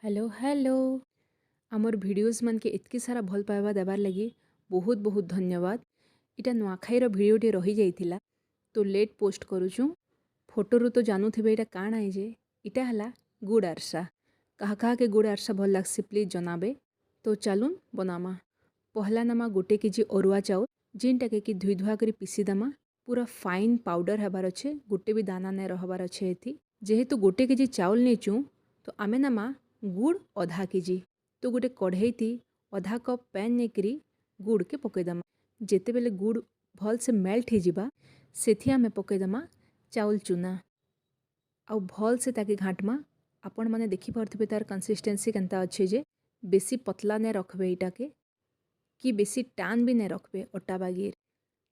Hello hello आमर videos मन के इतकी सारा भल पाइबा देबार लगी बहुत बहुत धन्यवाद। इटा नुआखाईर भिडियोटे रही जाइथिला तो लेट पोस्ट करूछु। फोटोरु तो जानू थे इटा काण है जे इटा हला गुड़ आरसा। कहा के गुड़ आरसा भल लागसी प्लीज जनाबे। तो चलून बनामा। पहला नमा गोटे केजी अरुआ चाउल जिनटा के धुई धुआ कर पीसी दमा। पूरा फाइन पाउडर हबार अच्छे, गोटे भी दाना नहीं रहबार अच्छे। एथि जेहेतु गोटे केजी चाउल नेचु तो आमे नमा गुड़ अधा केजी। तो गोटे कढ़ई थी अधा कप पैन नेकरी गुड़ के पकईदमा। जेते बेले गुड़ भल से मेल्ट हो जिबा सेथि आमे पकईदमा चाउल चूना आउ भल से ताकि घाटमा। आपण माने देखि पारथिबे तार कंसिस्टेंसी केनता अच्छे जे बेसी पतला ने रखबे इटा के कि बेसी टान भी नहीं रखबे। अटा बागीर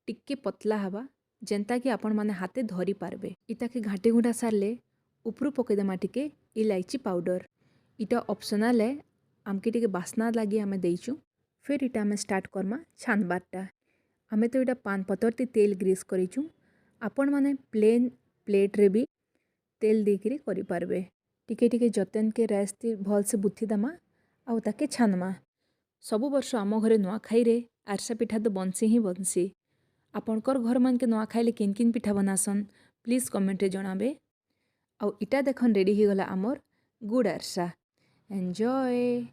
टिक्के पतला हवा जेनता कि आपण माने हाथे धरी पारबे। इटा के घाटी गुंडा सारले उपरू पकईदमा टिके इलायची पाउडर। इटा ऑप्शनल है, आमके टिके बास्ना लगी आमे देइचु। फिर इटा आमे स्टार्ट करमा छानबारटा। आमे तो इटा पान पतर ती तेल ग्रीस करिचु। आपण माने प्लेन प्लेट रे भी तेल देकरी करि पारबे। टिके टिके जतन के राइस ती भल से बुथी दमा आउ ताके छानमा। सबु वर्ष आम घरे नुआखाई रे आरसा पिठा तो बनसी ही बनसी। आपणकर घर मान के नुआखाई किन किन पिठा बनासन प्लीज कमेंट रे जणाबे। आउ इटा देखन रेडी ही गला आमर गुड़ आरसा। एंजॉय।